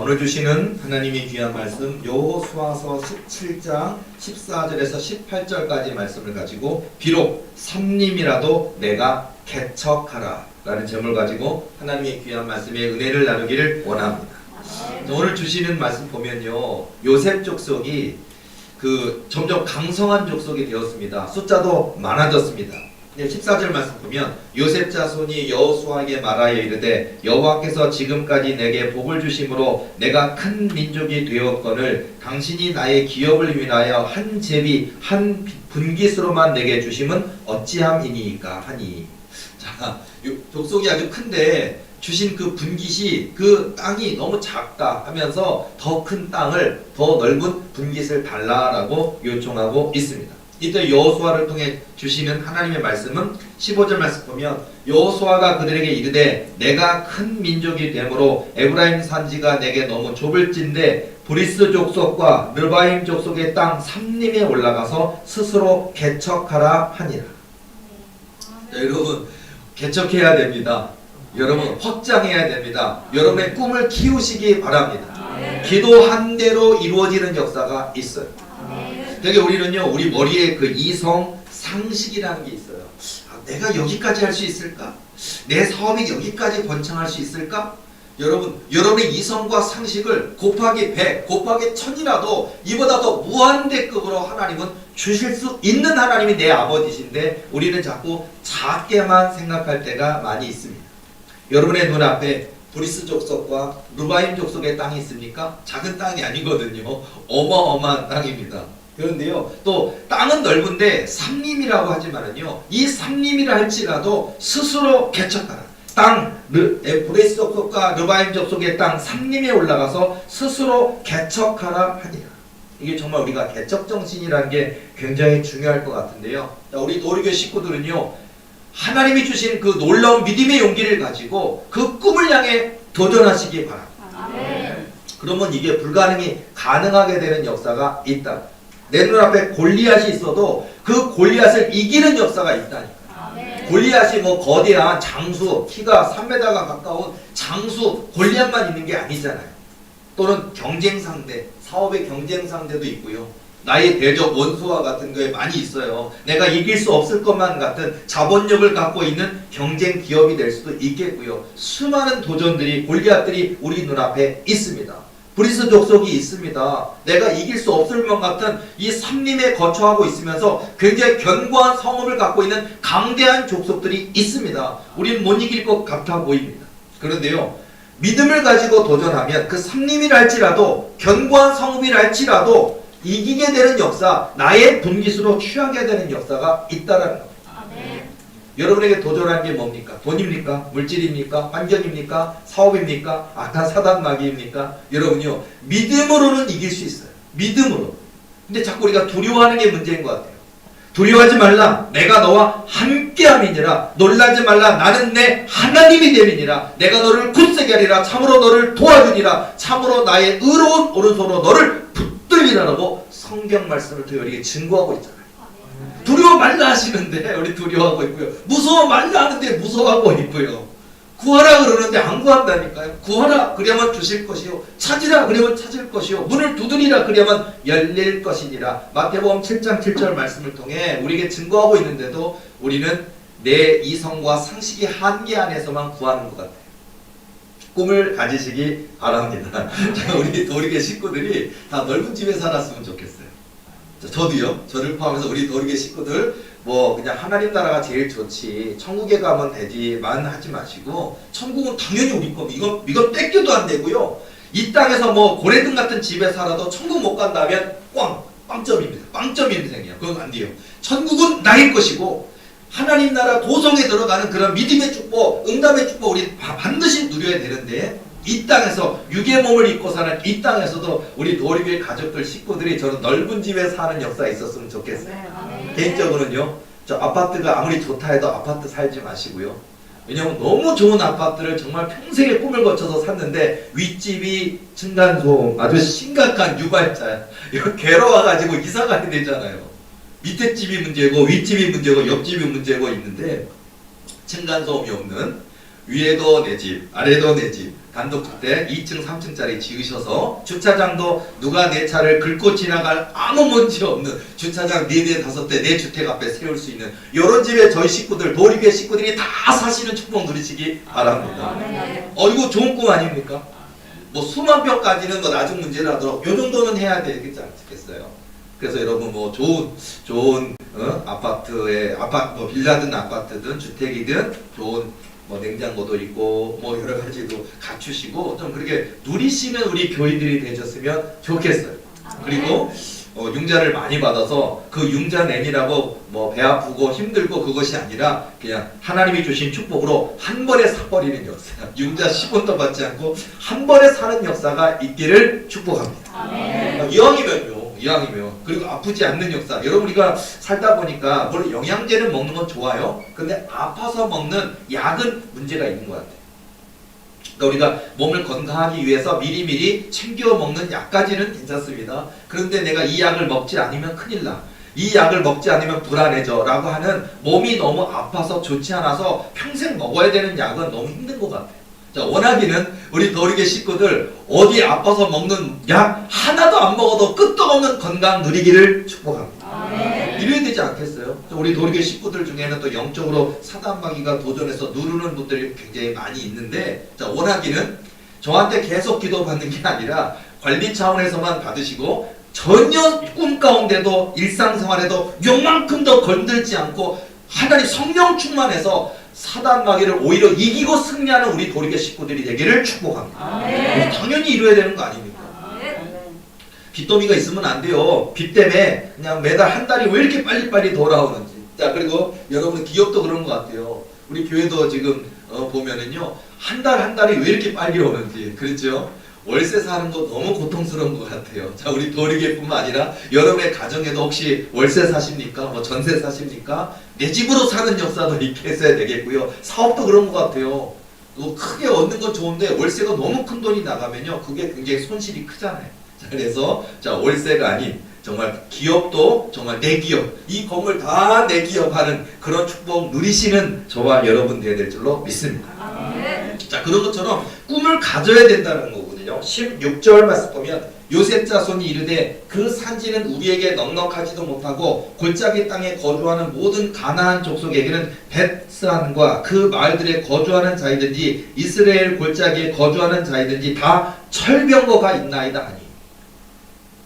오늘 주시는 하나님의 귀한 말씀 여호수아서 17장 14절에서 18절까지 말씀을 가지고 비록 삼림이라도 내가 개척하라 라는 제목을 가지고 하나님의 귀한 말씀의 은혜를 나누기를 원합니다. 오늘 주시는 말씀 보면요, 요셉 족속이 점점 강성한 족속이 되었습니다. 숫자도 많아졌습니다. 14절 말씀 보면 요셉 자손이 여호수아에게 말하여 이르되 여호와께서 지금까지 내게 복을 주심으로 내가 큰 민족이 되었거늘 당신이 나의 기업을 위하여 한 제비 한 분깃으로만 내게 주심은 어찌함이니까 하니. 자, 족속이 아주 큰데 주신 그 분깃이 그 땅이 너무 작다 하면서 더 큰 땅을 더 넓은 분깃을 달라라고 요청하고 있습니다. 이때 여호수아를 통해 주시는 하나님의 말씀은 15절 말씀 보면 여호수아가 그들에게 이르되 내가 큰 민족이 되므로 에브라임 산지가 내게 너무 좁을진데 브리스 족속과 르바임 족속의 땅 삼림에 올라가서 스스로 개척하라 하니라. 자, 여러분 개척해야 됩니다. 여러분 확장해야 됩니다. 여러분의 꿈을 키우시기 바랍니다. 기도한 대로 이루어지는 역사가 있어요. 되게 우리는요, 우리 머리에 그 이성 상식이라는 게 있어요. 내가 여기까지 할 수 있을까? 내 사업이 여기까지 번창할 수 있을까? 여러분의 이성과 상식을 곱하기 100, 곱하기 1000이라도 이보다 더 무한대급으로 하나님은 주실 수 있는 하나님이 내 아버지신데 우리는 자꾸 작게만 생각할 때가 많이 있습니다. 여러분의 눈앞에 브리스 족속과 르바임 족속의 땅이 있습니까? 작은 땅이 아니거든요. 어마어마한 땅입니다. 그런데요, 또 땅은 넓은데 삼림이라고 하지만은요, 이 삼림이라 할지라도 스스로 개척하라. 브리스 족속과 르바임 족속의 땅 삼림에 올라가서 스스로 개척하라 하니라. 이게 정말 우리가 개척 정신이라는 게 굉장히 중요할 것 같은데요. 자, 우리 도리교 식구들은요, 하나님이 주신 그 놀라운 믿음의 용기를 가지고 그 꿈을 향해 도전하시기 바랍니다. 그러면 이게 불가능이 가능하게 되는 역사가 있다. 내 눈앞에 골리앗이 있어도 그 골리앗을 이기는 역사가 있다니까. 골리앗이 뭐 거대한 장수, 키가 3m가 가까운 장수 골리앗만 있는 게 아니잖아요. 또는 경쟁 상대, 사업의 경쟁 상대도 있고요. 나의 대적 원수와 같은 거에 많이 있어요. 내가 이길 수 없을 것만 같은 자본력을 갖고 있는 경쟁 기업이 될 수도 있겠고요. 수많은 도전들이, 골리앗들이 우리 눈앞에 있습니다. 브리스 족속이 있습니다. 내가 이길 수 없을 것 같은 이 삼림에 거처하고 있으면서 굉장히 견고한 성읍을 갖고 있는 강대한 족속들이 있습니다. 우리는 못 이길 것 같아 보입니다. 그런데요, 믿음을 가지고 도전하면 그 삼림이라 할지라도 견고한 성읍이라 할지라도 이기게 되는 역사, 나의 분깃으로 취하게 되는 역사가 있다라는 겁니다. 여러분에게 도전하는 게 뭡니까? 돈입니까? 물질입니까? 환경입니까? 사업입니까? 악한 사단마귀입니까? 여러분요, 믿음으로는 이길 수 있어요. 믿음으로. 근데 자꾸 우리가 두려워하는 게 문제인 것 같아요. 두려워하지 말라. 내가 너와 함께함이니라. 놀라지 말라. 나는 내 하나님이 됨이니라. 내가 너를 굳세게 하리라. 참으로 너를 도와주니라. 참으로 나의 의로운 오른손으로 너를 붙들리라라고 성경 말씀을 통해 우리에게 증거하고 있잖아요. 두려워 말라 하시는데 우리 두려워하고 있고요. 무서워 말라 하는데 무서워하고 있고요. 구하라 그러는데 안 구한다니까요. 구하라 그러면 주실 것이요. 찾으라 그러면 찾을 것이요. 문을 두드리라 그러면 열릴 것이니라. 마태복음 7장 7절 말씀을 통해 우리에게 증거하고 있는데도 우리는 내 이성과 상식의 한계 안에서만 구하는 것 같아요. 꿈을 가지시기 바랍니다. 우리 도리계 식구들이 다 넓은 집에 살았으면 좋겠어요. 저도요. 저를 포함해서 우리 도리계 식구들 그냥 하나님 나라가 제일 좋지, 천국에 가면 되지만 하지 마시고, 천국은 당연히 우리 겁니다. 이건 뺏겨도 안 되고요. 이 땅에서 고래등 같은 집에 살아도 천국 못 간다면 빵점입니다. 빵점이 인생이에요. 그건 안 돼요. 천국은 나의 것이고 하나님 나라 도성에 들어가는 그런 믿음의 축복, 응답의 축복 우리 반드시 누려야 되는데, 이 땅에서 육의 몸을 입고 사는 이 땅에서도 우리 도리교회 가족들, 식구들이 저는 넓은 집에 사는 역사가 있었으면 좋겠어요. 개인적으로는요, 저 아파트가 아무리 좋다 해도 아파트 살지 마시고요. 왜냐면 너무 좋은 아파트를 정말 평생의 꿈을 거쳐서 샀는데 윗집이 층간소음, 아주 심각한 유발자야. 이거 괴로워가지고 이사 가야 되잖아요. 밑에 집이 문제고 윗집이 문제고 옆집이 문제고 있는데 층간소음이 없는, 위에도 내 집, 아래도 내 집, 단독주택 2층 3층짜리 지으셔서 주차장도 누가 내 차를 긁고 지나갈 아무 문제 없는 주차장 4대 5대 내 주택 앞에 세울 수 있는 이런 집에 저희 식구들 도리비의 식구들이 다 사시는 축복 누리시기 바랍니다. 이거 좋은 꿈 아닙니까? 뭐 수만 평까지는 뭐 나중 문제를 하도록 요 정도는 해야 되겠지 않겠어요? 그래서 여러분 뭐 좋은 아파트에 뭐 빌라든 아파트든 주택이든 좋은 뭐 냉장고도 있고 뭐 여러 가지도 갖추시고 좀 그렇게 누리시는 우리 교인들이 되셨으면 좋겠어요. 그리고 융자를 많이 받아서 그 융자 내니라고 뭐 배 아프고 힘들고 그것이 아니라 그냥 하나님이 주신 축복으로 한 번에 사버리는 역사, 융자 10원도 받지 않고 한 번에 사는 역사가 있기를 축복합니다. 이왕이면 그리고 아프지 않는 역사. 여러분 우리가 살다 보니까 물론 영양제는 먹는 건 좋아요. 근데 아파서 먹는 약은 문제가 있는 것 같아요. 그러니까 우리가 몸을 건강하기 위해서 미리미리 챙겨 먹는 약까지는 괜찮습니다. 그런데 내가 이 약을 먹지 않으면 큰일 나. 이 약을 먹지 않으면 불안해져 라고 하는 몸이 너무 아파서 좋지 않아서 평생 먹어야 되는 약은 너무 힘든 것 같아요. 자, 원하기는 우리 도리계 식구들 어디 아파서 먹는 약 하나도 안 먹어도 끝도 없는 건강 누리기를 축복합니다. 이래야 되지 않겠어요? 우리 도리계 식구들 중에는 또 영적으로 사단마귀가 도전해서 누르는 분들이 굉장히 많이 있는데, 자, 원하기는 저한테 계속 기도 받는 게 아니라 관리 차원에서만 받으시고 전혀 꿈 가운데도 일상생활에도 요만큼 더 건들지 않고 하나님 성령 충만해서 사단 마귀를 오히려 이기고 승리하는 우리 도리계 식구들이 되기를 축복합니다. 당연히 이루어야 되는 거 아닙니까? 빚더미가 있으면 안 돼요. 빚 때문에 그냥 매달 한 달이 왜 이렇게 빨리빨리 돌아오는지. 자, 그리고 여러분 기업도 그런 것 같아요. 우리 교회도 지금 보면은요, 한 달이 왜 이렇게 빨리 오는지. 그렇죠? 월세 사는 거 너무 고통스러운 것 같아요. 자, 우리 도리계뿐만 아니라 여러분의 가정에도 혹시 월세 사십니까? 뭐 전세 사십니까? 내 집으로 사는 역사도 있게 했어야 되겠고요. 사업도 그런 것 같아요. 뭐 크게 얻는 건 좋은데 월세가 너무 큰 돈이 나가면요, 그게 굉장히 손실이 크잖아요. 자, 그래서 자, 월세가 아닌 정말 기업도 정말 내 기업, 이 건물 다 내 기업 하는 그런 축복 누리시는 저와 여러분 되어야 될 줄로 믿습니다. 자, 그런 것처럼 꿈을 가져야 된다는 거거든요. 16절 말씀 보면 요셉 자손이 이르되 그 산지는 우리에게 넉넉하지도 못하고 골짜기 땅에 거주하는 모든 가나안 족속에게는 벳스안과 그 마을들에 거주하는 자이든지 이스라엘 골짜기에 거주하는 자이든지 다 철병거가 있나이다 하니.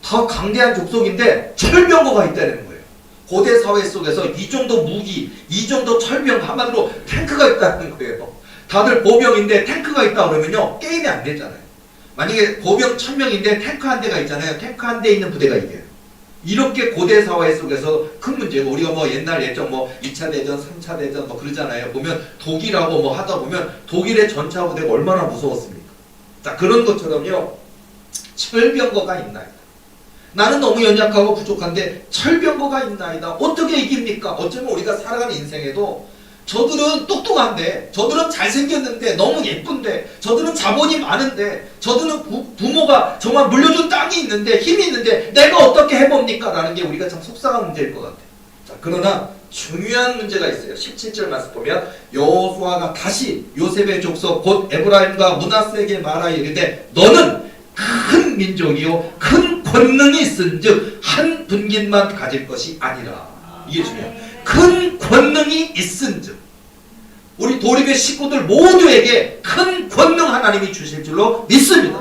더 강대한 족속인데 철병거가 있다는 거예요. 고대 사회 속에서 이 정도 무기, 이 정도 철병, 한마디로 탱크가 있다는 거예요. 다들 보병인데 탱크가 있다 그러면요, 게임이 안 되잖아요. 만약에 보병 1000명인데 탱크 한 대가 있잖아요. 탱크 한 대 있는 부대가 이겨요. 이렇게 고대 사회 속에서 큰 문제고, 우리가 뭐 옛날 예전 뭐 2차 대전, 3차 대전 뭐 그러잖아요. 보면 독일하고 뭐 하다 보면 독일의 전차 부대가 얼마나 무서웠습니까? 자, 그런 것처럼요, 철병거가 있나이다. 나는 너무 연약하고 부족한데 철병거가 있나이다. 어떻게 이깁니까? 어쩌면 우리가 살아가는 인생에도 저들은 똑똑한데, 저들은 잘생겼는데, 너무 예쁜데, 저들은 자본이 많은데, 저들은 부모가 정말 물려준 땅이 있는데, 힘이 있는데, 내가 어떻게 해봅니까? 라는 게 우리가 참 속상한 문제일 것 같아요. 자, 그러나 중요한 문제가 있어요. 17절 말씀 보면 여호수아가 다시 요셉의 족속 곧 에브라임과 므낫세에게 말하여 이르되 너는 큰 민족이요 큰 권능이 있은즉 한 분깃만 가질 것이 아니라. 이게 중요해요. 큰 권능이 있은즉 우리 도리배 식구들 모두에게 큰 권능 하나님이 주실 줄로 믿습니다.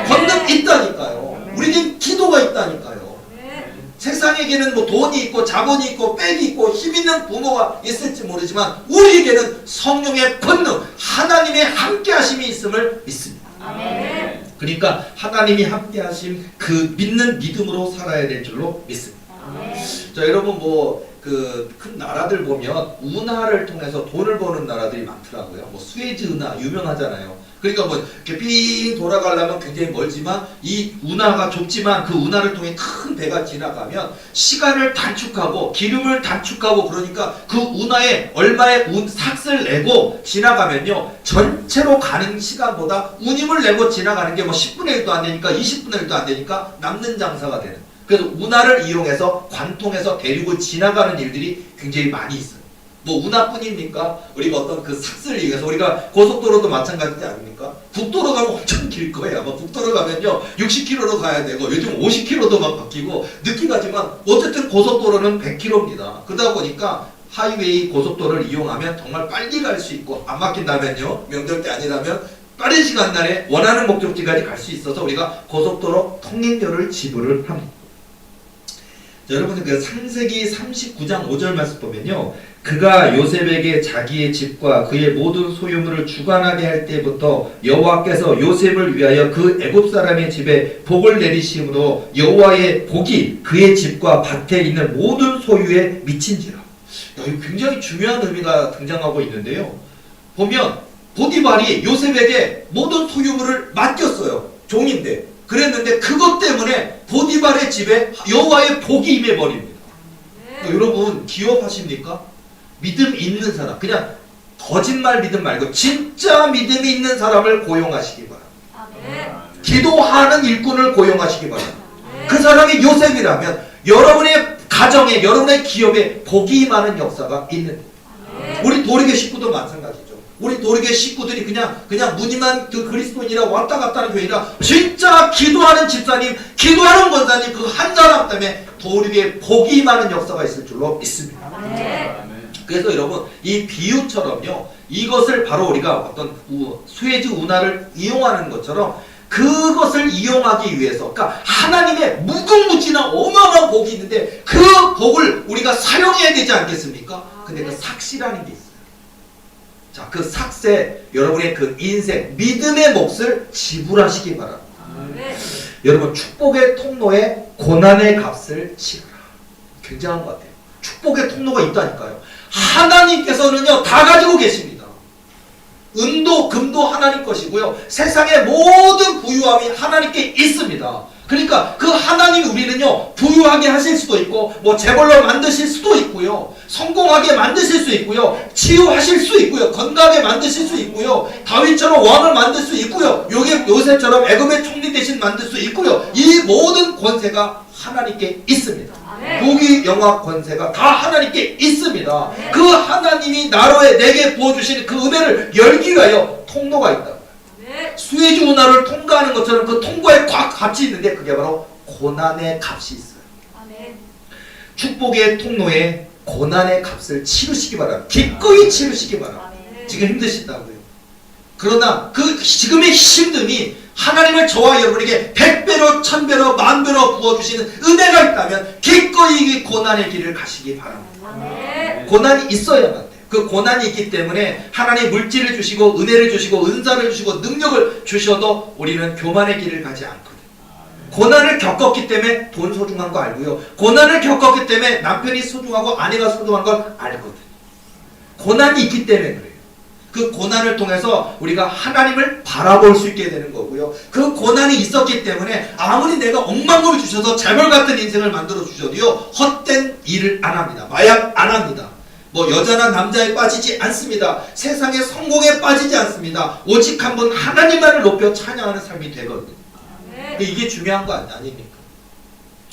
권능 있다니까요. 우리는 기도가 있다니까요. 세상에게는 뭐 돈이 있고 자본이 있고 백이 있고 힘 있는 부모가 있을지 모르지만 우리에게는 성령의 권능, 하나님의 함께하심이 있음을 믿습니다. 그러니까 하나님이 함께하심, 그 믿는 믿음으로 살아야 될 줄로 믿습니다. 자, 여러분 뭐 그 큰 나라들 보면 운하를 통해서 돈을 버는 나라들이 많더라고요. 뭐 수에즈 운하 유명하잖아요. 그러니까 뭐 이렇게 삥 돌아가려면 굉장히 멀지만 이 운하가 좁지만 그 운하를 통해 큰 배가 지나가면 시간을 단축하고 기름을 단축하고, 그러니까 그 운하에 얼마의 삭을 내고 지나가면요, 전체로 가는 시간보다 운임을 내고 지나가는 게 뭐 10분의 1도 안 되니까 20분의 1도 안 되니까 남는 장사가 되는. 그래서 운하를 이용해서 관통해서 대륙을 지나가는 일들이 굉장히 많이 있어요. 뭐 운하뿐입니까? 우리가 어떤 그 삭스를 이용해서 우리가 고속도로도 마찬가지지 아닙니까? 국도로 가면 엄청 길 거예요. 아마 국도로 가면요 60km로 가야 되고 요즘 50km도 막 바뀌고 늦긴 하지만 어쨌든 고속도로는 100km입니다. 그러다 보니까 하이웨이 고속도로를 이용하면 정말 빨리 갈 수 있고 안 막힌다면요 명절 때 아니라면 빠른 시간 내에 원하는 목적지까지 갈 수 있어서 우리가 고속도로 통행료를 지불을 합니다. 자, 여러분 그 창세기 39장 5절 말씀 보면요 그가 요셉에게 자기의 집과 그의 모든 소유물을 주관하게 할 때부터 여호와께서 요셉을 위하여 그 애굽 사람의 집에 복을 내리심으로 여호와의 복이 그의 집과 밭에 있는 모든 소유에 미친지라. 이거 굉장히 중요한 의미가 등장하고 있는데요. 보면 보디발이 요셉에게 모든 소유물을 맡겼어요. 종인데. 그랬는데 그것 때문에 보디발의 집에 여호와의 복이 임해버립니다. 여러분 기업하십니까? 믿음 있는 사람, 그냥 거짓말 믿음 말고 진짜 믿음이 있는 사람을 고용하시기 바랍니다. 기도하는 일꾼을 고용하시기 바랍니다. 그 사람이 요셉이라면 여러분의 가정에, 여러분의 기업에 복이 임하는 역사가 있는 거예요. 우리 도리교 식구도 마찬가지죠. 우리 도리교 식구들이 그냥 무늬만 그 그리스도인이라 왔다 갔다 하는 교회라 진짜 기도하는 집사님, 기도하는 권사님 그 한 사람 때문에 도리교에 복이 임하는 역사가 있을 줄로 믿습니다. 그래서 여러분 이 비유처럼요 이것을 바로 우리가 어떤 수에즈 운하를 이용하는 것처럼 그것을 이용하기 위해서 그러니까 하나님의 무궁무진한 어마어마한 복이 있는데 그 복을 우리가 사용해야 되지 않겠습니까? 근데 그 삭시라는 게 있어요. 자, 그 삭세 여러분의 그 인생 믿음의 몫을 지불하시기 바랍니다. 여러분 축복의 통로에 고난의 값을 치르라. 굉장한 것 같아요. 축복의 통로가 있다니까요. 하나님께서는요 다 가지고 계십니다. 은도 금도 하나님 것이고요 세상의 모든 부유함이 하나님께 있습니다. 그러니까 그 하나님이 우리는요 부유하게 하실 수도 있고 뭐 재벌로 만드실 수도 있고요 성공하게 만드실 수 있고요 치유하실 수 있고요 건강하게 만드실 수 있고요 다윗처럼 왕을 만들 수 있고요 요셉처럼 애굽의 총리 대신 만들 수 있고요 이 모든 권세가 하나님께 있습니다. 복이 영화 권세가 다 하나님께 있습니다. 그 하나님이 나로에 내게 부어주시는 그 은혜를 열기 위하여 통로가 있다. 수에즈 운하를 통과하는 것처럼 그 통과에 값이 있는데 그게 바로 고난의 값이 있어요. 축복의 통로에 고난의 값을 치르시기 바랍니다. 기꺼이 치르시기 바랍니다. 지금 힘드시다고요. 그러나 그 지금의 힘듦이 하나님을 저와 여러분에게 100배로 1000배로 10,000배로 부어주시는 은혜가 있다면 기꺼이 이 고난의 길을 가시기 바랍니다. 고난이 있어야만 돼요. 그 고난이 있기 때문에 하나님 물질을 주시고 은혜를 주시고 은사를 주시고 능력을 주셔도 우리는 교만의 길을 가지 않거든요. 고난을 겪었기 때문에 돈 소중한 거 알고요. 고난을 겪었기 때문에 남편이 소중하고 아내가 소중한 걸 알거든요. 고난이 있기 때문에 그래요. 그 고난을 통해서 우리가 하나님을 바라볼 수 있게 되는 거고요. 그 고난이 있었기 때문에 아무리 내가 억만금을 주셔서 재벌 같은 인생을 만들어 주셔도요 헛된 일을 안 합니다. 마약 안 합니다. 뭐 여자나 남자에 빠지지 않습니다. 세상의 성공에 빠지지 않습니다. 오직 한 번 하나님만을 높여 찬양하는 삶이 되거든요. 이게 중요한 거 아닙니까?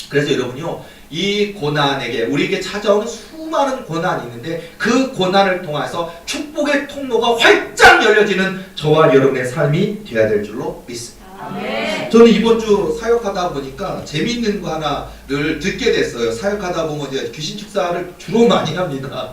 그래서 여러분요 이 고난에게 우리에게 찾아오는 수많은 고난이 있는데 그 고난을 통해서 축복의 통로가 활짝 열려지는 저와 여러분의 삶이 되어야 될 줄로 믿습니다. 저는 이번 주 사역하다 보니까 재미있는 거 하나를 듣게 됐어요. 사역하다 보면 이제 귀신 축사를 주로 많이 합니다.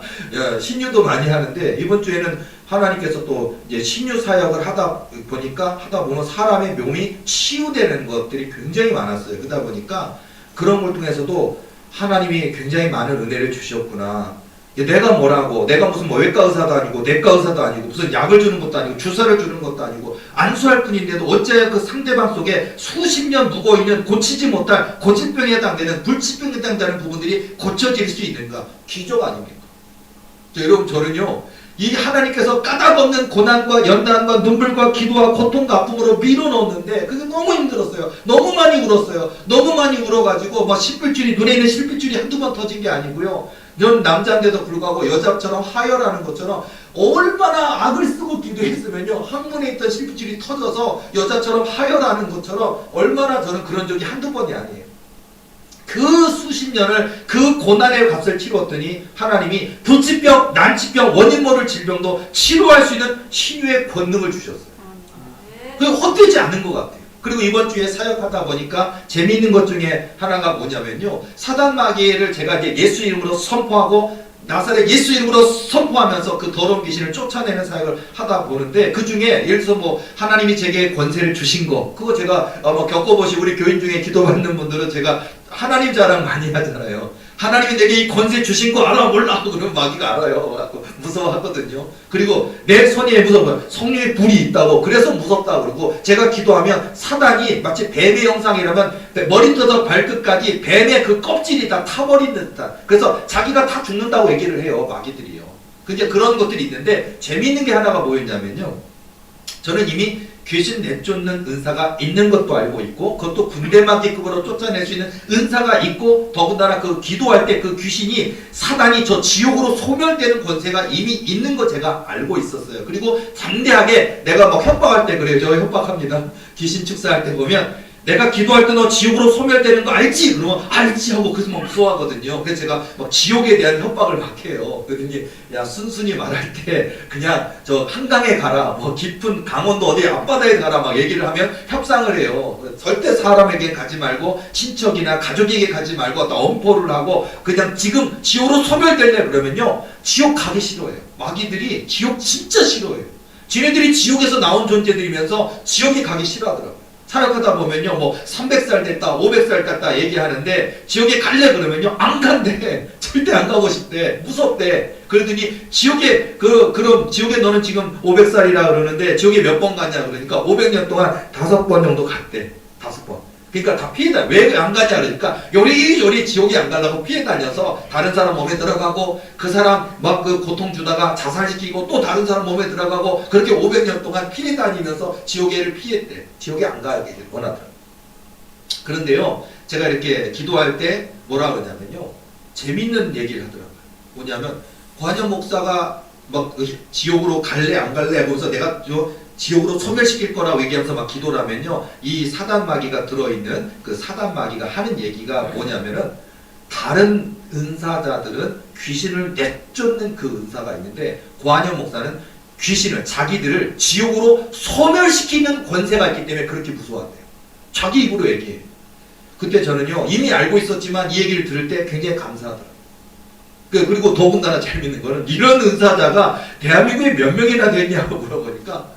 신유도 많이 하는데 이번 주에는 하나님께서 또 이제 신유 사역을 하다 보면 사람의 몸이 치유되는 것들이 굉장히 많았어요. 그러다 보니까 그런 걸 통해서도 하나님이 굉장히 많은 은혜를 주셨구나. 내가 뭐라고, 내가 무슨 외과 의사도 아니고 내과 의사도 아니고 무슨 약을 주는 것도 아니고 주사를 주는 것도 아니고 안수할 뿐인데도 어째 그 상대방 속에 수십 년 묵어있는 고치지 못할 고질병에 해당되는 불치병에 해당되는 부분들이 고쳐질 수 있는가? 기적 아닙니까? 여러분 저는요 이 하나님께서 까닭없는 고난과 연단과 눈물과 기도와 고통과 아픔으로 밀어넣었는데 그게 너무 힘들었어요. 너무 많이 울었어요. 너무 많이 울어가지고 막 실핏줄이 눈에 있는 실핏줄이 한두 번 터진 게 아니고요. 넌 남자인데도 불구하고 여자처럼 하혈하는 것처럼 얼마나 악을 쓰고 기도했으면요 항문에 있던 실핏줄이 터져서 여자처럼 하혈하는 것처럼 얼마나 저는 그런 적이 한두 번이 아니에요. 그 수십 년을 그 고난의 값을 치렀더니 하나님이 불치병, 난치병, 원인 모를 질병도 치료할 수 있는 치유의 권능을 주셨어요. 그 헛되지 않은 것 같아요. 그리고 이번 주에 사역하다 보니까 재미있는 것 중에 하나가 뭐냐면요, 사단 마귀를 제가 이제 예수 이름으로 선포하고 나사렛 예수 이름으로 선포하면서 그 더러운 귀신을 쫓아내는 사역을 하다 보는데, 그 중에 예를 들어서 뭐 하나님이 제게 권세를 주신 거, 그거 제가 뭐 겪어보시, 우리 교인 중에 기도받는 분들은 제가 하나님 자랑 많이 하잖아요. 하나님이 내게 이 권세 주신 거 알아 몰라? 그러면 마귀가 알아요. 무서워하거든요. 그리고 내 손에 무서워요. 성령의 불이 있다고, 그래서 무섭다고 그러고, 제가 기도하면 사단이 마치 뱀의 형상이라면 머리부터 발끝까지 뱀의 그 껍질이 다 타버린 듯한, 그래서 자기가 다 죽는다고 얘기를 해요, 마귀들이요. 이제 그런 것들이 있는데, 재미있는 게 하나가 뭐였냐면요, 저는 이미 귀신 내쫓는 은사가 있는 것도 알고 있고, 그것도 군대마귀급으로 쫓아낼 수 있는 은사가 있고, 더군다나 그 기도할 때 그 귀신이, 사단이 저 지옥으로 소멸되는 권세가 이미 있는 거 제가 알고 있었어요. 그리고 담대하게 내가 막 협박할 때 그래요. 저 협박합니다. 귀신 축사할 때 보면, 내가 기도할 때 너 지옥으로 소멸되는 거 알지? 그러면 알지 하고 그래서 막 무서워하거든요. 그래서 제가 막 지옥에 대한 협박을 막 해요. 그랬더니 야, 순순히 말할 때 그냥 저 한강에 가라, 뭐 깊은 강원도 어디 앞바다에 가라 막 얘기를 하면 협상을 해요. 절대 사람에게 가지 말고 친척이나 가족에게 가지 말고 또 엄포를 하고 그냥 지금 지옥으로 소멸될래 그러면요, 지옥 가기 싫어해요. 마귀들이 지옥 진짜 싫어해요. 지네들이 지옥에서 나온 존재들이면서 지옥에 가기 싫어하더라고요. 사역하다 보면요, 뭐 300살 됐다, 500살 됐다 얘기하는데 지옥에 갈래 그러면요, 안 간대. 절대 안 가고 싶대. 무섭대. 그러더니 지옥에 그럼 지옥에 너는 지금 500살이라 그러는데 지옥에 몇 번 갔냐 그러니까 500년 동안 5번 정도 갔대. 5번. 그러니까 다 피해 다녀. 왜 안 가냐 그러니까 요리 지옥에 안 가려고 피해 다녀서 다른 사람 몸에 들어가고, 그 사람 막 그 고통 주다가 자살시키고 또 다른 사람 몸에 들어가고, 그렇게 500년 동안 피해 다니면서 지옥에를 피했대. 지옥에 안 가길 원하더라고요. 그런데요, 제가 이렇게 기도할 때 뭐라 그러냐면요, 재밌는 얘기를 하더라고요. 뭐냐면 관영 목사가 막 지옥으로 갈래 안 갈래 하면서 내가 지옥으로 소멸시킬 거라고 얘기하면서 막 기도를 하면요, 이 사단 마귀가 들어있는 그 사단 마귀가 하는 얘기가 뭐냐면은, 다른 은사자들은 귀신을 내쫓는 그 은사가 있는데 고한영 목사는 귀신을, 자기들을 지옥으로 소멸시키는 권세가 있기 때문에 그렇게 무서워한대요. 자기 입으로 얘기해요. 그때 저는요, 이미 알고 있었지만 이 얘기를 들을 때 굉장히 감사하더라고요. 그리고 더군다나 재밌는 거는, 이런 은사자가 대한민국에 몇 명이나 되냐고 물어보니까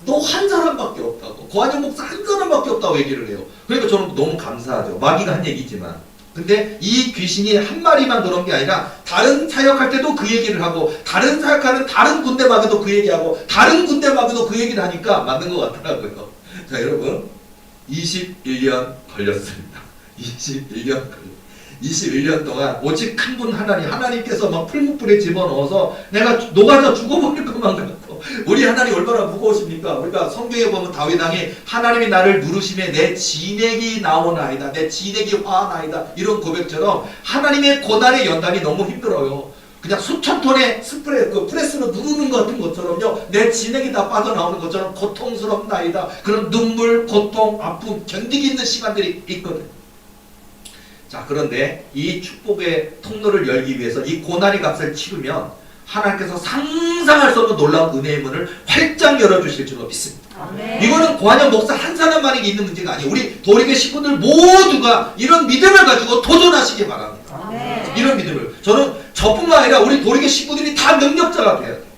너 한 사람밖에 없다고, 고한영 목사 한 사람밖에 없다고 얘기를 해요. 그러니까 저는 너무 감사하죠. 마귀가 한 얘기지만. 근데 이 귀신이 한 마리만 그런 게 아니라 다른 사역할 때도 그 얘기를 하고, 다른 사역하는 다른 군대 마귀도 그 얘기하고, 다른 군대 마귀도 그 얘기를 하니까 맞는 것 같더라고요. 자, 여러분 21년 걸렸습니다. 21년 동안 오직 한 분 하나님께서 막 풀무불에 집어넣어서 내가 녹아져 죽어버릴 것만 같고, 우리 하나님 얼마나 무거우십니까? 우리가 성경에 보면 다윗 왕이 하나님이 나를 누르심에 내 진액이 나오나이다, 내 진액이 화나이다, 이런 고백처럼 하나님의 고난의 연단이 너무 힘들어요. 그냥 수천 톤의 프레스로 누르는 것 같은 것처럼요, 내 진액이 다 빠져나오는 것처럼 고통스럽나이다. 그런 눈물, 고통, 아픔 견디기 있는 시간들이 있거든요. 자, 그런데 이 축복의 통로를 열기 위해서 이 고난의 값을 치르면 하나님께서 상상할 수 없는 놀라운 은혜의 문을 활짝 열어주실 줄로 믿습니다. 아멘. 이거는 고한영 목사 한 사람만이 있는 문제가 아니에요. 우리 도리교 식구들 모두가 이런 믿음을 가지고 도전하시기 바랍니다. 아멘. 이런 믿음을. 저는 저뿐만 아니라 우리 도리교 식구들이 다 능력자가 돼야 돼요.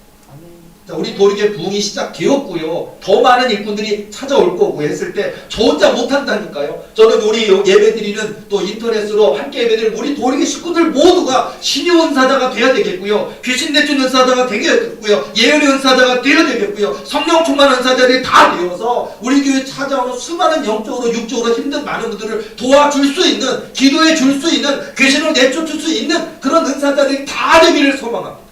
자, 우리 도리교 부흥이 시작되었고요. 더 많은 일꾼들이 찾아올 거고 했을 때 저 혼자 못한다니까요. 저는 우리 예배드리는 또 인터넷으로 함께 예배드리는 우리 도리교 식구들 모두가 신유 은사자가 돼야 되겠고요. 귀신 내쫓는 은사자가 되겠고요. 예언의 은사자가 되어야 되겠고요. 성령 충만 은사자들이 다 되어서 우리 교회에 찾아오는 수많은 영적으로 육적으로 힘든 많은 분들을 도와줄 수 있는, 기도해 줄 수 있는, 귀신을 내쫓을 수 있는 그런 은사자들이 다 되기를 소망합니다.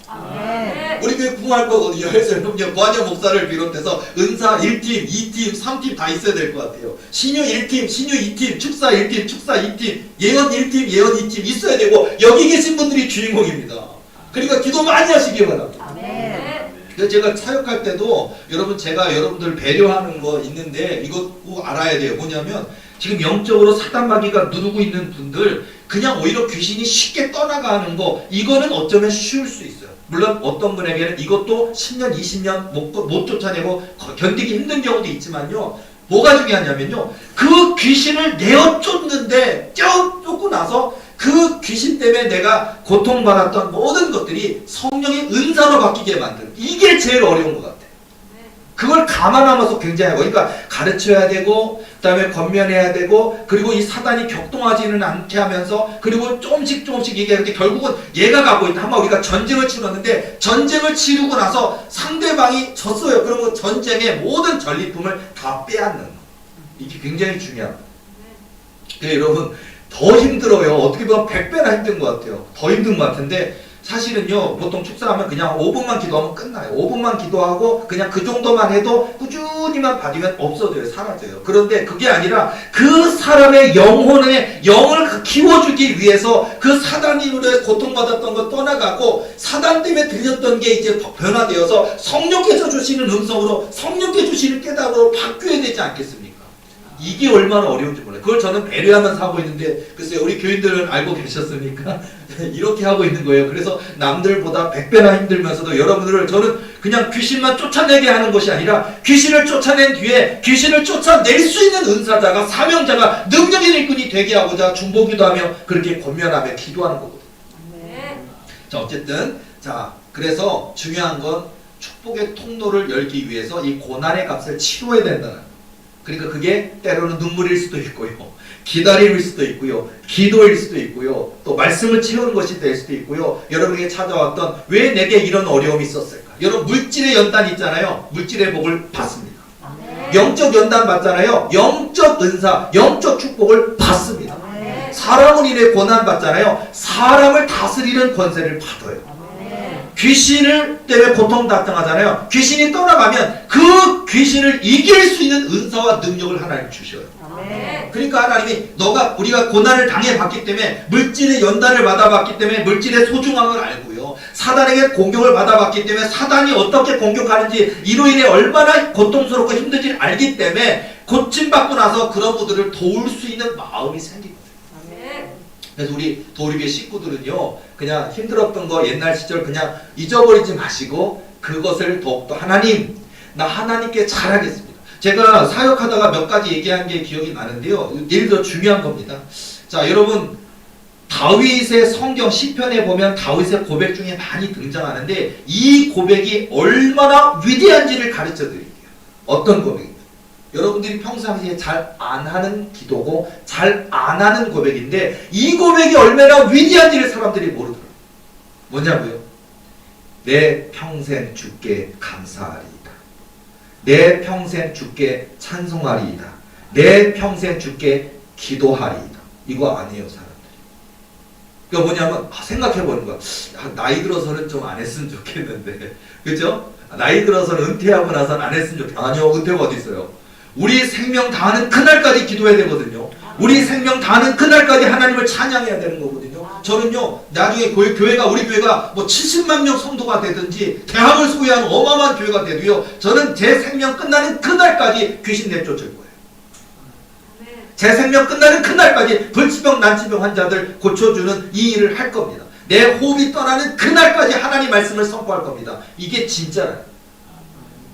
우리 교회 부흥할 거거든요. 그래서 여러분요, 고한영 목사를 비롯해서 은사 1팀, 2팀, 3팀 다 있어야 될 것 같아요. 신유 1팀, 신유 2팀, 축사 1팀, 축사 2팀, 예언 1팀, 예언 2팀 있어야 되고, 여기 계신 분들이 주인공입니다. 그러니까 기도 많이 하시기 바랍니다. 그래서 제가 사역할 때도 여러분, 제가 여러분들 배려하는 거 있는데 이거 꼭 알아야 돼요. 뭐냐면 지금 영적으로 사단 마귀가 누르고 있는 분들 그냥 오히려 귀신이 쉽게 떠나가는 거 이거는 어쩌면 쉬울 수 있어요. 물론 어떤 분에게는 이것도 10년 20년 못 쫓아내고 견디기 힘든 경우도 있지만요. 뭐가 중요하냐면요. 그 귀신을 내어 쫓는데 쫓고 나서 그 귀신 때문에 내가 고통받았던 모든 것들이 성령의 은사로 바뀌게 만드는 이게 제일 어려운 것 같아요. 그걸 감안하면서 굉장히 하고 그러니까 가르쳐야 되고 그 다음에 권면해야 되고 그리고 이 사단이 격동하지는 않게 하면서 그리고 조금씩 얘기하는데 결국은 얘가 가고 있다. 한번 우리가 전쟁을 치렀는데 전쟁을 치르고 나서 상대방이 졌어요. 그러면 전쟁의 모든 전리품을 다 빼앗는 이게 굉장히 중요합니다. 여러분 더 힘들어요. 어떻게 보면 100배나 힘든 것 같아요. 더 힘든 것 같은데 사실은요 보통 축사하면 그냥 5분만 기도하면 끝나요. 5분만 기도하고 그냥 그 정도만 해도 꾸준히만 받으면 없어져요. 사라져요. 그런데 그게 아니라 그 사람의 영을 키워주기 위해서 그 사단으로 고통받았던 거 떠나가고 사단 때문에 들렸던 게 이제 변화되어서 성령께서 주시는 음성으로 성령께 주시는 깨달음으로 바뀌어야 되지 않겠습니까? 이게 얼마나 어려운지 몰라요. 그걸 저는 배려하면서 하고 있는데 글쎄요 우리 교인들은 알고 계셨습니까? 이렇게 하고 있는 거예요. 그래서 남들보다 100배나 힘들면서도 여러분들을 저는 그냥 귀신만 쫓아내게 하는 것이 아니라 귀신을 쫓아낸 뒤에 귀신을 쫓아낼 수 있는 은사자가 사명자가 능력의 일꾼이 되게 하고자 중보기도하며 그렇게 권면하며 기도하는 거거든요. 자 어쨌든 자 그래서 중요한 건 축복의 통로를 열기 위해서 이 고난의 값을 치러야 된다는 거예요. 그러니까 그게 때로는 눈물일 수도 있고요. 기다림일 수도 있고요. 기도일 수도 있고요. 또 말씀을 채우는 것이 될 수도 있고요. 여러분에게 찾아왔던 왜 내게 이런 어려움이 있었을까? 여러분 물질의 연단 있잖아요. 물질의 복을 받습니다. 영적 연단 받잖아요. 영적 은사, 영적 축복을 받습니다. 사람을 인해 고난 받잖아요. 사람을 다스리는 권세를 받아요. 귀신을 때문에 고통당하잖아요. 귀신이 떠나가면 그 귀신을 이길 수 있는 은사와 능력을 하나님 주셔요. 그러니까 하나님이 우리가 고난을 당해봤기 때문에 물질의 연단을 받아봤기 때문에 물질의 소중함을 알고요. 사단에게 공격을 받아봤기 때문에 사단이 어떻게 공격하는지 이로 인해 얼마나 고통스럽고 힘든지 알기 때문에 고침받고 나서 그런 분들을 도울 수 있는 마음이 생기거든요. 그래서 우리 도우리교회 식구들은요 그냥 힘들었던 거 옛날 시절 그냥 잊어버리지 마시고 그것을 더욱더 하나님 나 하나님께 잘하겠습니다. 제가 사역하다가 몇 가지 얘기한 게 기억이 나는데요. 예를 들어 중요한 겁니다. 자 여러분 다윗의 성경 시편에 보면 다윗의 고백 중에 많이 등장하는데 이 고백이 얼마나 위대한지를 가르쳐 드릴게요. 어떤 고백입니까? 여러분들이 평상시에 잘 안 하는 기도고 잘 안 하는 고백인데 이 고백이 얼마나 위대한지를 사람들이 모르더라고요. 뭐냐고요? 내 평생 주께 감사하리이다. 내 평생 주께 찬송하리이다. 내 평생 주께 기도하리이다. 이거 아니에요 사람들이. 그러니까 뭐냐면 생각해보는 거야. 나이 들어서는 좀 안 했으면 좋겠는데 그죠? 나이 들어서는 은퇴하고 나서는 안 했으면 좋겠는데 아니요 은퇴가 어디 있어요. 우리 생명 다하는 그날까지 기도해야 되거든요. 우리 생명 다하는 그날까지 하나님을 찬양해야 되는 거거든요. 저는요 나중에 우리 교회가 뭐 70만 명 성도가 되든지 대학을 소유하는 어마어마한 교회가 돼도요 저는 제 생명 끝나는 그날까지 귀신 내쫓을 거예요. 제 생명 끝나는 그날까지 불치병 난치병 환자들 고쳐주는 이 일을 할 겁니다. 내 호흡이 떠나는 그날까지 하나님 말씀을 선포할 겁니다. 이게 진짜라요.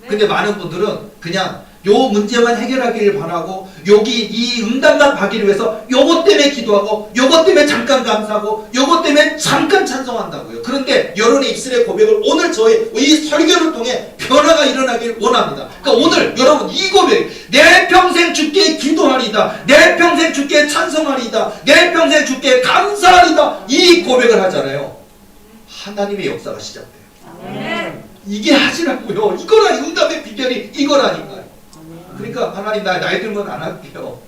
근데 많은 분들은 그냥 요 문제만 해결하기를 바라고 여기 이 응답만 받기를 위해서 요것 때문에 기도하고 요것 때문에 잠깐 감사하고 요것 때문에 잠깐 찬송한다고요. 그런데 여러분의 입술의 고백을 오늘 저의 이 설교를 통해 변화가 일어나길 원합니다. 그러니까 오늘 여러분 이 고백 내 평생 주께 기도하리다. 내 평생 주께 찬송하리다. 내 평생 주께 감사하리다. 이 고백을 하잖아요. 하나님의 역사가 시작돼요. 이게 하시라고요. 이거라 응답의 비결이 이거라니까요. 그러니까 하나님 나이 들면 안 할게요.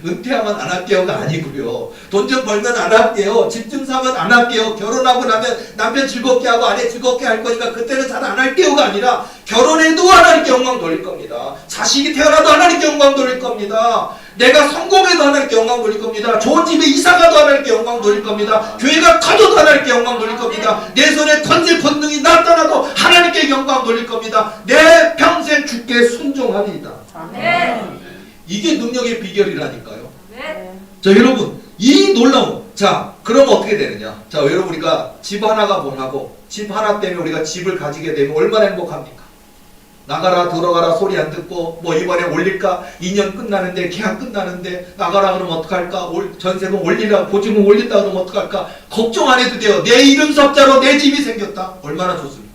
은퇴하면 안 할게요가 아니고요. 돈 좀 벌면 안 할게요. 집 좀 사면 안 할게요. 결혼하고 나면 남편 즐겁게 하고 아내 즐겁게 할 거니까 그때는 잘 안 할게요가 아니라 결혼해도 하나님께 영광 돌릴 겁니다. 자식이 태어나도 하나님께 영광 돌릴 겁니다. 내가 성공해도 하나님께 영광 돌릴 겁니다. 좋은 집에 이사가도 하나님께 영광 돌릴 겁니다. 교회가 커져도 하나님께 영광 돌릴 겁니다. 내 손에 권세 권능이 나타나도 하나님께 영광 돌릴 겁니다. 내 평생 주께 순종하리이다. 이게 능력의 비결이라니까요. 자, 여러분, 이 놀라운, 자, 그럼 어떻게 되느냐? 자, 여러분, 우리가 집 하나가 원하고, 집 하나 때문에 우리가 집을 가지게 되면 얼마나 행복합니까? 나가라, 들어가라 소리 안 듣고, 뭐 이번에 올릴까? 2년 끝나는데, 계약 끝나는데, 나가라 그러면 어떡할까? 전세금 올리라, 보증금 올린다 그러면 어떡할까? 걱정 안 해도 돼요. 내 이름 섭자로 내 집이 생겼다. 얼마나 좋습니까?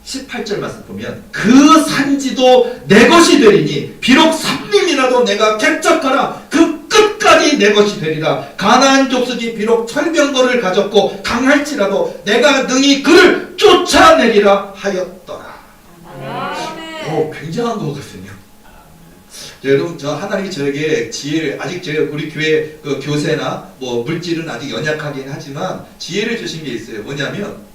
18절 말씀 보면 그 산지도 내 것이 되리니 비록 삼림이라도 내가 개척하라 그 끝까지 내 것이 되리라. 가나안 족속이 비록 철병거를 가졌고 강할지라도 내가 능히 그를 쫓아내리라 하였더라. 굉장한 거거든요. 여러분, 저 하나님이 저에게 지혜를, 아직 우리 교회 그 교세나 뭐 물질은 아직 연약하긴 하지만 지혜를 주신 게 있어요. 뭐냐면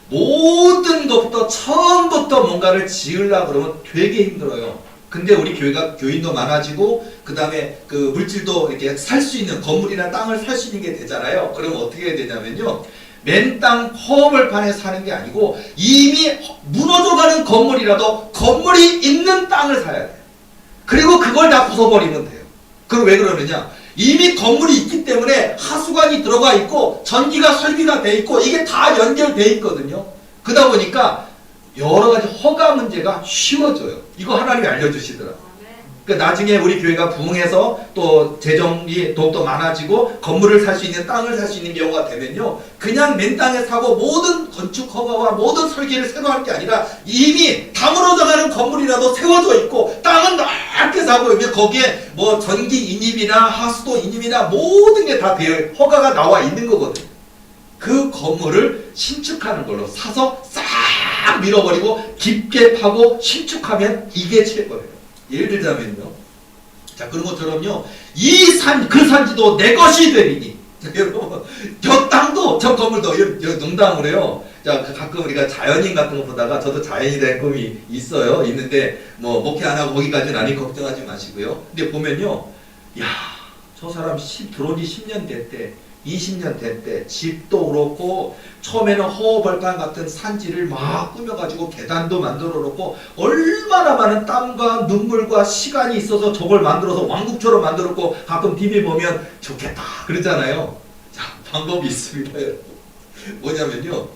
모든 것부터 처음부터 뭔가를 지으려고 그러면 되게 힘들어요. 근데 우리 교회가 교인도 많아지고 그 다음에 그 물질도 이렇게 살 수 있는 건물이나 땅을 살 수 있는 게 되잖아요. 그러면 어떻게 해야 되냐면요, 맨 땅 허벌판에 사는 게 아니고 이미 무너져가는 건물이라도 건물이 있는 땅을 사야 돼요. 그리고 그걸 다 부숴버리면 돼요. 그럼 왜 그러느냐, 이미 건물이 있기 때문에 하수관이 들어가 있고 전기가 설비가 돼 있고 이게 다 연결돼 있거든요. 그러다 보니까 여러 가지 허가 문제가 쉬워져요. 이거 하나님이 알려주시더라고요. 그러니까 나중에 우리 교회가 부흥해서 또 재정이 더욱더 많아지고 건물을 살 수 있는, 땅을 살 수 있는 경우가 되면요, 그냥 맨 땅에 사고 모든 건축 허가와 모든 설계를 새로 할 게 아니라 이미 다 무너져가는 건물이라도 세워져 있고 땅은 넓게 사고 있으면 거기에 뭐 전기 인입이나 하수도 인입이나 모든 게 다 되어 허가가 나와 있는 거거든요. 그 건물을 신축하는 걸로 사서 싹 밀어버리고 깊게 파고 신축하면 이게 최고예요. 예를 들자면요, 자, 그런 것처럼요, 그 산지도 내 것이 되리니. 자, 여러분, 저 땅도 저 건물도 농담으로요. 자, 가끔 우리가 자연인 같은 거 보다가, 저도 자연이 될 꿈이 있어요. 있는데 뭐 목회 안 하고 거기까지는 아니, 걱정하지 마시고요. 근데 보면요, 야, 저 사람 들어온 지 10년 됐대, 20년 됐대. 집도 그렇고 처음에는 허벌판 같은 산지를 막 꾸며가지고 계단도 만들어 놓고 얼마나 많은 땀과 눈물과 시간이 있어서 저걸 만들어서 왕국처럼 만들었고, 가끔 TV 보면 좋겠다 그러잖아요. 자, 방법이 있습니다, 여러분. 뭐냐면요,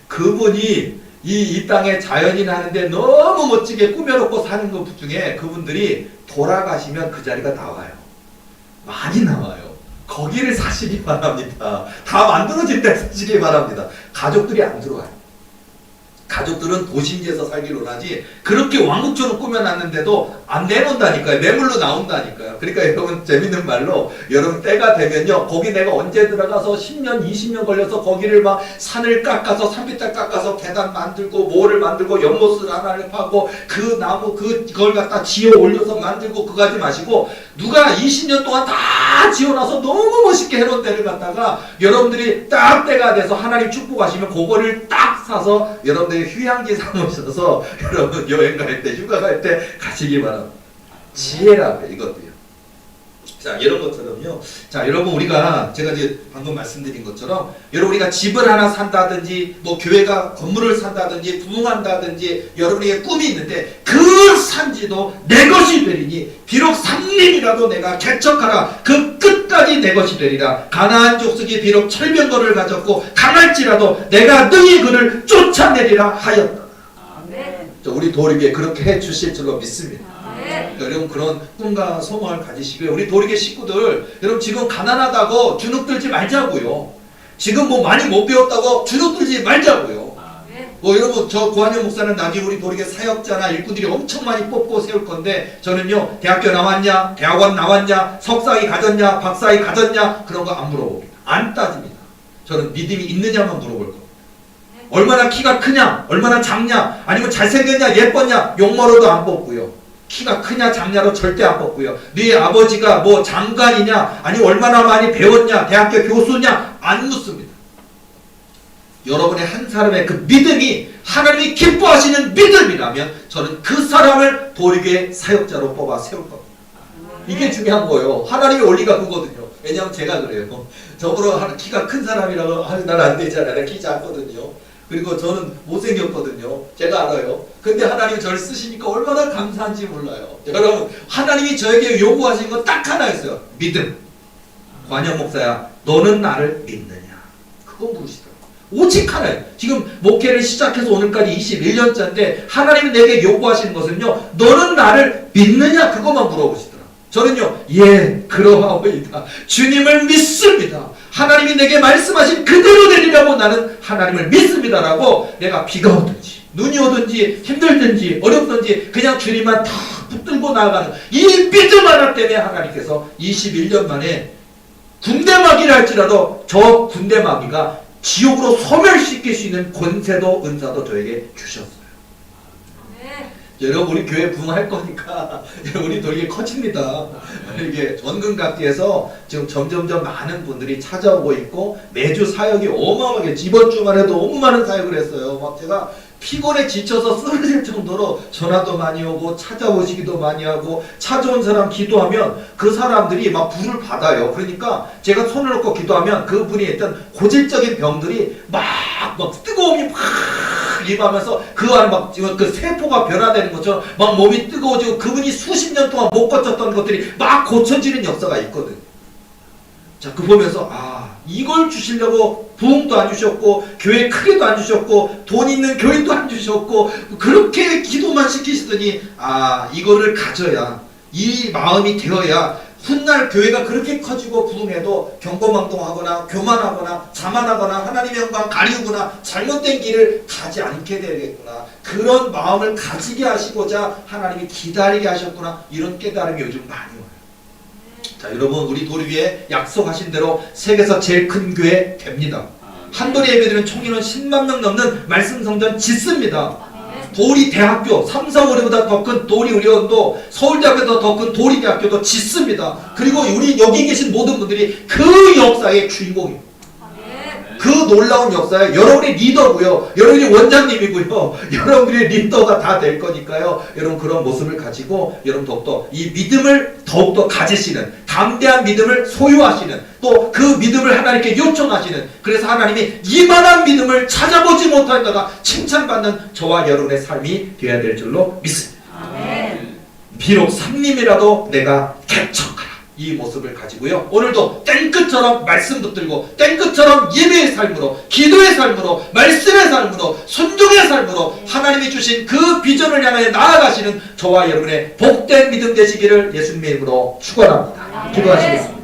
그분이 이 땅에 자연인 하는데 너무 멋지게 꾸며놓고 사는 것 중에 그분들이 돌아가시면 그 자리가 나와요. 많이 나와요. 거기를 사시기 바랍니다. 다 만들어진 데 사시기 바랍니다. 가족들이 안 들어와요. 가족들은 도심지에서 살기로 하지 그렇게 왕국처럼 꾸며놨는데도 안 내놓는다니까요. 매물로 나온다니까요. 그러니까 여러분, 재밌는 말로, 여러분 때가 되면요, 거기 내가 언제 들어가서 10년 20년 걸려서 거기를 막 산을 깎아서 산비탈 깎아서 계단 만들고 뭐를 만들고 연못을 하나를 파고 그 나무 그걸 갖다 지어 올려서 만들고 그거 하지 마시고, 누가 20년 동안 다 지어놔서 너무 멋있게 해놓은 데를 갖다가 여러분들이 딱 때가 돼서 하나님 축복하시면 그거를 딱 사서 여러분들이 휴양지 삼으셔서 여러분 여행 갈 때, 휴가 갈 때 가시기 바랍니다. 지혜라고요, 이것도요. 자, 이런 것처럼요. 자, 여러분, 우리가 제가 이제 방금 말씀드린 것처럼 여러분, 우리가 집을 하나 산다든지 뭐 교회가 건물을 산다든지 부흥한다든지 여러분에게 꿈이 있는데 그 산지도 내 것이 되리니 비록 삼림이라도 내가 개척하라 그 끝까지 내 것이 되리라. 가나안 족속이 비록 철병거를 가졌고 강할지라도 내가 능히 그를 쫓아내리라 하였다. 아멘. 우리 도리에 그렇게 해 주실 줄로 믿습니다. 여러분, 그런 꿈과 소망을 가지시고요. 우리 도리계 식구들, 여러분 지금 가난하다고 주눅들지 말자고요. 지금 뭐 많이 못 배웠다고 주눅들지 말자고요. 뭐 여러분, 저 고한영 목사는 나중에 우리 도리계 사역자나 일꾼들이 엄청 많이 뽑고 세울 건데, 저는요, 대학교 나왔냐, 대학원 나왔냐, 석사학위 가졌냐, 박사학위 가졌냐, 그런 거 안 물어봅니다. 안 따집니다. 저는 믿음이 있느냐만 물어볼 겁니다. 얼마나 키가 크냐, 얼마나 작냐, 아니면 잘생겼냐, 예뻤냐, 용모로도 안 뽑고요. 키가 크냐 작냐로 절대 안 뽑고요. 네 아버지가 뭐 장관이냐, 아니 얼마나 많이 배웠냐, 대학교 교수냐, 안 묻습니다. 여러분의 한 사람의 그 믿음이 하나님이 기뻐하시는 믿음이라면 저는 그 사람을 도리교의 사역자로 뽑아 세울 겁니다. 이게 중요한 거예요. 하나님의 원리가 그거든요. 왜냐하면 제가 그래요. 저보러 키가 큰 사람이라고 난 안 되잖아요. 키 작거든요. 그리고 저는 못생겼거든요. 제가 알아요. 근데 하나님이 저를 쓰시니까 얼마나 감사한지 몰라요. 여러분, 하나님이 저에게 요구하신 건 딱 하나였어요. 믿음. 관영 목사야, 너는 나를 믿느냐? 그거 물으시더라고요. 오직 하나예요. 지금 목회를 시작해서 오늘까지 21년째인데 하나님이 내게 요구하시는 것은요, 너는 나를 믿느냐? 그것만 물어보시더라고요. 저는요, 예, 그러하오이다. 주님을 믿습니다. 하나님이 내게 말씀하신 그대로 되리라고 나는 하나님을 믿습니다라고, 내가 비가 오든지 눈이 오든지 힘들든지 어렵든지 그냥 주님만 다 붙들고 나아가는 이 믿음 하나 때문에 하나님께서 21년 만에 군대마귀를 할지라도 저 군대마귀가 지옥으로 소멸시킬 수 있는 권세도 은사도 저에게 주셨어요. 여러분, 우리 교회 부흥할 거니까 우리 더 이게 커집니다. 이게 전근각지에서 지금 점점점 많은 분들이 찾아오고 있고, 매주 사역이 어마어마하게, 이번 주만 해도 너무 많은 사역을 했어요. 막 제가 피곤에 지쳐서 쓰러질 정도로 전화도 많이 오고 찾아오시기도 많이 하고, 찾아온 사람 기도하면 그 사람들이 막 불을 받아요. 그러니까 제가 손을 놓고 기도하면 그분이 했던 고질적인 병들이 막 뜨거움이 막 임하면서 그 안에 막 그 세포가 변화되는 것처럼 막 몸이 뜨거워지고, 그분이 수십 년 동안 못 거쳤던 것들이 막 고쳐지는 역사가 있거든. 자, 그 보면서 이걸 주시려고 부흥도 안 주셨고 교회 크게도 안 주셨고 돈 있는 교인도 안 주셨고 그렇게 기도만 시키시더니, 이거를 가져야, 이 마음이 되어야 훗날 교회가 그렇게 커지고 부흥해도 경거망동하거나 교만하거나 자만하거나 하나님의 영광 가리우거나 잘못된 길을 가지 않게 되겠구나, 그런 마음을 가지게 하시고자 하나님이 기다리게 하셨구나, 이런 깨달음이 요즘 많이 와요. 자, 여러분, 우리 도리위에 약속하신 대로 세계에서 제일 큰 교회 됩니다. 한도리 예배드리는 총인원 10만 명 넘는 말씀 성전 짓습니다. 도리 대학교, 3, 4, 5리보다 더 큰 도리 의료원도, 서울대학교보다 더 큰 도리대학교도 짓습니다. 그리고 우리 여기 계신 모든 분들이 그 역사의 주인공입니다. 그 놀라운 역사에 여러분이 리더고요, 여러분이 원장님이고요, 여러분들이 리더가 다 될 거니까요. 여러분, 그런 모습을 가지고 여러분 더욱더 이 믿음을 더욱더 가지시는, 담대한 믿음을 소유하시는, 또 그 믿음을 하나님께 요청하시는, 그래서 하나님이 이만한 믿음을 찾아보지 못하다가 칭찬받는 저와 여러분의 삶이 되어야 될 줄로 믿습니다. 비록 삼림이라도 내가 개척하라, 이 모습을 가지고요, 오늘도 땡끝처럼 말씀 붙들고 땡끝처럼 예배의 삶으로, 기도의 삶으로, 말씀의 삶으로, 순종의 삶으로 하나님이 주신 그 비전을 향하여 나아가시는 저와 여러분의 복된 믿음 되시기를 예수님의 이름으로 축원합니다. 기도하시겠습니다.